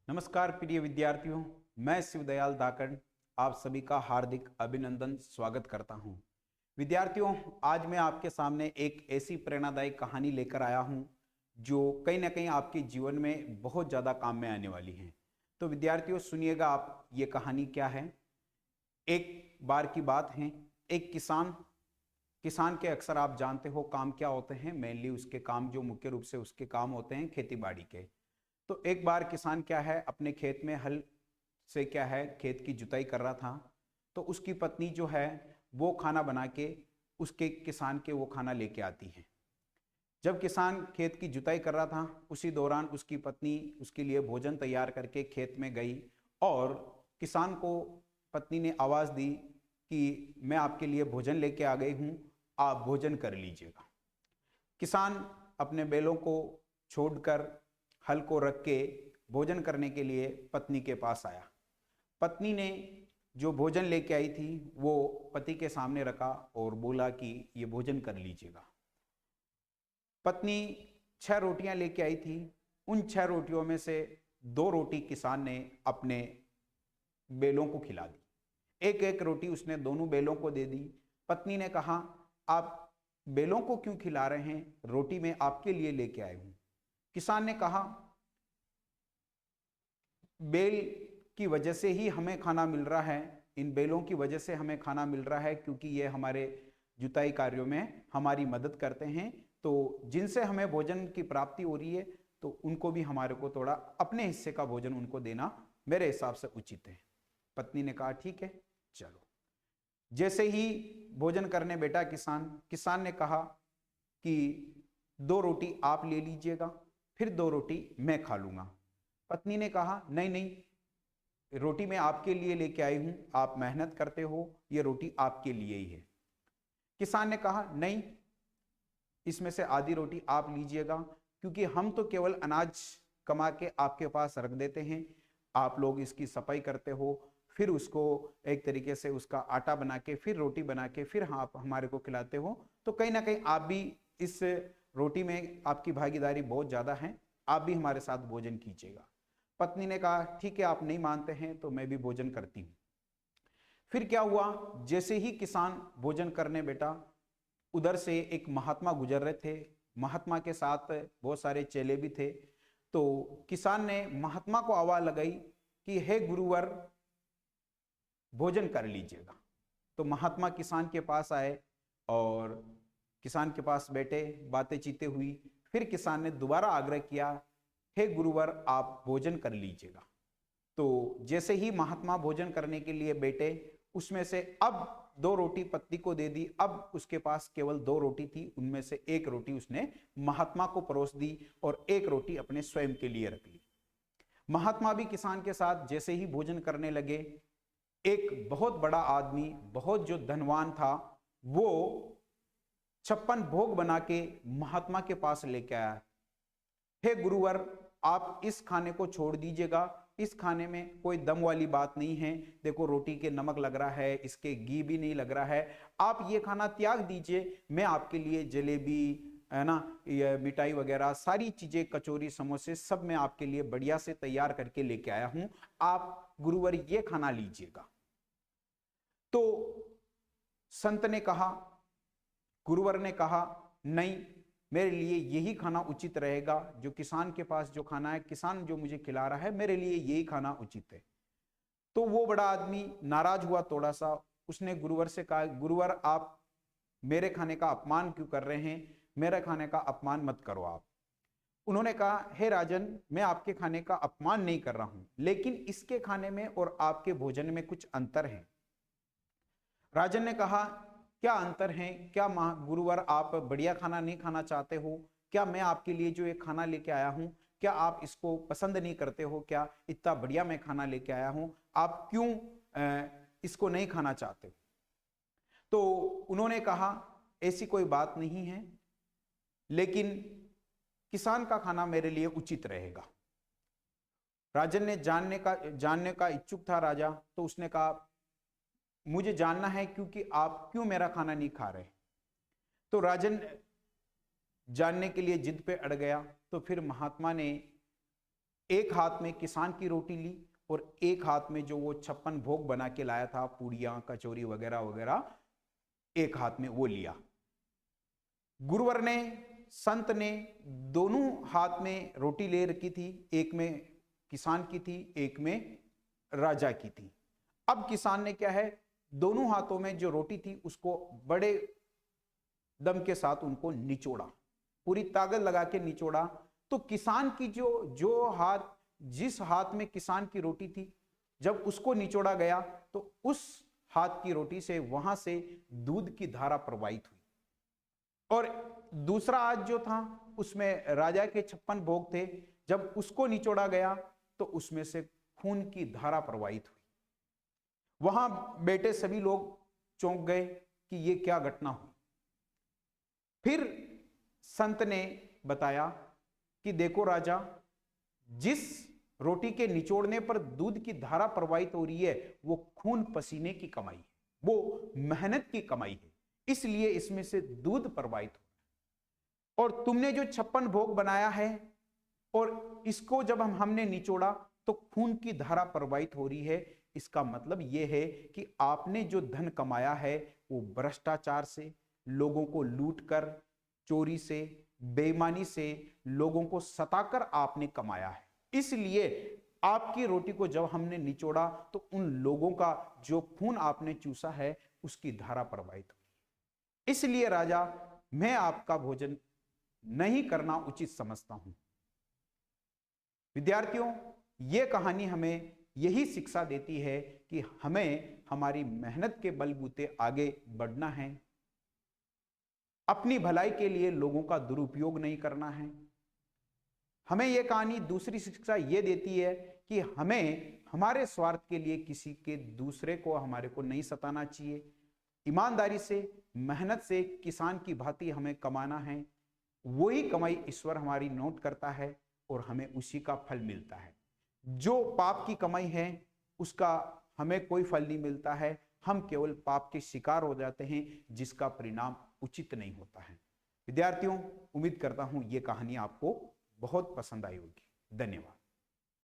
नमस्कार प्रिय विद्यार्थियों, मैं शिवदयाल धाकड़ आप सभी का हार्दिक अभिनंदन स्वागत करता हूं। विद्यार्थियों, आज मैं आपके सामने एक ऐसी प्रेरणादायक कहानी लेकर आया हूं जो कहीं ना कहीं आपके जीवन में बहुत ज़्यादा काम में आने वाली है। तो विद्यार्थियों सुनिएगा आप, ये कहानी क्या है। एक बार की बात है, एक किसान के अक्सर आप जानते हो काम क्या होते हैं। मेनली उसके काम जो मुख्य रूप से उसके काम होते हैं खेती बाड़ी के। तो एक बार किसान क्या है, अपने खेत में हल से क्या है खेत की जुताई कर रहा था। तो उसकी पत्नी जो है वो खाना बना के उसके किसान के वो खाना लेके आती है। जब किसान खेत की जुताई कर रहा था उसी दौरान उसकी पत्नी उसके लिए भोजन तैयार करके खेत में गई और किसान को पत्नी ने आवाज़ दी कि मैं आपके लिए भोजन लेके आ गई हूँ, आप भोजन कर लीजिएगा। किसान अपने बैलों को छोड़कर हल को रख के भोजन करने के लिए पत्नी के पास आया। पत्नी ने जो भोजन लेके आई थी वो पति के सामने रखा और बोला कि ये भोजन कर लीजिएगा। पत्नी 6 रोटियां लेके आई थी। उन 6 रोटियों में से 2 रोटी किसान ने अपने बैलों को खिला दी। एक एक रोटी उसने दोनों बैलों को दे दी। पत्नी ने कहा, आप बैलों को क्यों खिला रहे हैं, रोटी मैं आपके लिए लेके आई हूं। किसान ने कहा, बैल की वजह से ही हमें खाना मिल रहा है, इन बैलों की वजह से हमें खाना मिल रहा है क्योंकि ये हमारे जुताई कार्यों में हमारी मदद करते हैं। तो जिनसे हमें भोजन की प्राप्ति हो रही है तो उनको भी हमारे को थोड़ा अपने हिस्से का भोजन उनको देना मेरे हिसाब से उचित है। पत्नी ने कहा ठीक है चलो। जैसे ही भोजन करने बैठा किसान ने कहा कि 2 रोटी आप ले लीजिएगा, फिर 2 रोटी मैं खा लूंगा। पत्नी ने कहा नहीं नहीं, रोटी मैं आपके लिए लेके आई हूं, आप मेहनत करते हो, ये रोटी आपके लिए ही है। किसान ने कहा नहीं, इसमें से आधी रोटी आप लीजिएगा क्योंकि हम तो केवल अनाज कमा के आपके पास रख देते हैं, आप लोग इसकी सफाई करते हो, फिर उसको एक तरीके से उसका आटा बना के फिर रोटी बना के फिर आप हमारे को खिलाते हो, तो कहीं ना कहीं आप भी इस रोटी में आपकी भागीदारी बहुत ज्यादा है, आप भी हमारे साथ भोजन कीजिएगा। पत्नी ने कहा ठीक है, आप नहीं मानते हैं तो मैं भी भोजन करती हूं। फिर क्या हुआ, जैसे ही किसान भोजन करने बैठा उधर से एक महात्मा गुजर रहे थे। महात्मा के साथ बहुत सारे चेले भी थे। तो किसान ने महात्मा को आवाज लगाई कि हे गुरुवर भोजन कर लीजिएगा। तो महात्मा किसान के पास आए और किसान के पास बैठे बातें चीते हुई। फिर किसान ने दोबारा आग्रह किया, हे गुरुवर आप भोजन कर लीजिएगा। तो जैसे ही महात्मा भोजन करने के लिए बैठे उसमें से अब 2 रोटी पत्नी को दे दी। अब उसके पास केवल 2 रोटी थी, उनमें से 1 रोटी उसने महात्मा को परोस दी और 1 रोटी अपने स्वयं के लिए रख ली। महात्मा भी किसान के साथ जैसे ही भोजन करने लगे, एक बहुत बड़ा आदमी, बहुत जो धनवान था, वो 56 भोग बना के महात्मा के पास लेके आया। हे गुरुवर आप इस खाने को छोड़ दीजिएगा, इस खाने में कोई दम वाली बात नहीं है, देखो रोटी के नमक लग रहा है, इसके घी भी नहीं लग रहा है, आप ये खाना त्याग दीजिए, मैं आपके लिए जलेबी है ना, ये मिठाई वगैरह सारी चीजें, कचौरी समोसे सब मैं आपके लिए बढ़िया से तैयार करके लेके आया हूं, आप गुरुवर ये खाना लीजिएगा। तो संत ने कहा, गुरुवर ने कहा नहीं, मेरे लिए यही खाना उचित रहेगा, जो किसान के पास जो खाना है, किसान जो मुझे खिला रहा है, मेरे लिए यही खाना उचित है। तो वो बड़ा आदमी नाराज हुआ थोड़ा सा। उसने गुरुवर से कहा, गुरुवर आप मेरे खाने का अपमान क्यों कर रहे हैं, मेरे खाने का अपमान मत करो आप। उन्होंने कहा, हे राजन मैं आपके खाने का अपमान नहीं कर रहा हूं, लेकिन इसके खाने में और आपके भोजन में कुछ अंतर है। राजन ने कहा, क्या अंतर है, क्या गुरुवर आप बढ़िया खाना नहीं खाना चाहते हो, क्या मैं आपके लिए जो एक खाना लेके आया हूं क्या आप इसको पसंद नहीं करते हो, क्या इतना बढ़िया मैं खाना लेके आया हूं, आप क्यों इसको नहीं खाना चाहते। तो उन्होंने कहा ऐसी कोई बात नहीं है, लेकिन किसान का खाना मेरे लिए उचित रहेगा। राजन ने जानने का इच्छुक था राजा, तो उसने कहा मुझे जानना है क्योंकि आप क्यों मेरा खाना नहीं खा रहे। तो राजन जानने के लिए जिद पे अड़ गया। तो फिर महात्मा ने एक हाथ में किसान की रोटी ली और एक हाथ में जो वो 56 भोग बना के लाया था, पूड़ियां कचौरी वगैरह वगैरह, एक हाथ में वो लिया। गुरुवर ने, संत ने दोनों हाथ में रोटी ले रखी थी, एक में किसान की थी, एक में राजा की थी। अब किसान ने क्या है, दोनों हाथों में जो रोटी थी उसको बड़े दम के साथ उनको निचोड़ा, पूरी ताकत लगा के निचोड़ा। तो किसान की जो हाथ, जिस हाथ में किसान की रोटी थी, जब उसको निचोड़ा गया तो उस हाथ की रोटी से वहां से दूध की धारा प्रवाहित हुई। और दूसरा हाथ जो था उसमें राजा के 56 भोग थे, जब उसको निचोड़ा गया तो उसमें से खून की धारा प्रवाहित हुई। वहां बैठे सभी लोग चौंक गए कि ये क्या घटना हुई। फिर संत ने बताया कि देखो राजा, जिस रोटी के निचोड़ने पर दूध की धारा प्रवाहित हो रही है वो खून पसीने की कमाई है, वो मेहनत की कमाई है, इसलिए इसमें से दूध प्रवाहित हो। और तुमने जो 56 भोग बनाया है और इसको जब हमने निचोड़ा तो खून की धारा प्रवाहित हो रही है, इसका मतलब यह है कि आपने जो धन कमाया है वो भ्रष्टाचार से, लोगों को लूट कर, चोरी से, बेईमानी से, लोगों को सताकर आपने कमाया है। इसलिए आपकी रोटी को जब हमने निचोड़ा तो उन लोगों का जो खून आपने चूसा है उसकी धारा प्रवाहित हुई। इसलिए राजा, मैं आपका भोजन नहीं करना उचित समझता हूं। विद्यार्थियों, यह कहानी हमें यही शिक्षा देती है कि हमें हमारी मेहनत के बलबूते आगे बढ़ना है, अपनी भलाई के लिए लोगों का दुरुपयोग नहीं करना है। हमें यह कहानी दूसरी शिक्षा यह देती है कि हमें हमारे स्वार्थ के लिए किसी के दूसरे को, हमारे को नहीं सताना चाहिए। ईमानदारी से, मेहनत से किसान की भांति हमें कमाना है। वही कमाई ईश्वर हमारी नोट करता है और हमें उसी का फल मिलता है। जो पाप की कमाई है उसका हमें कोई फल नहीं मिलता है, हम केवल पाप के शिकार हो जाते हैं जिसका परिणाम उचित नहीं होता है। विद्यार्थियों, उम्मीद करता हूं ये कहानी आपको बहुत पसंद आई होगी। धन्यवाद।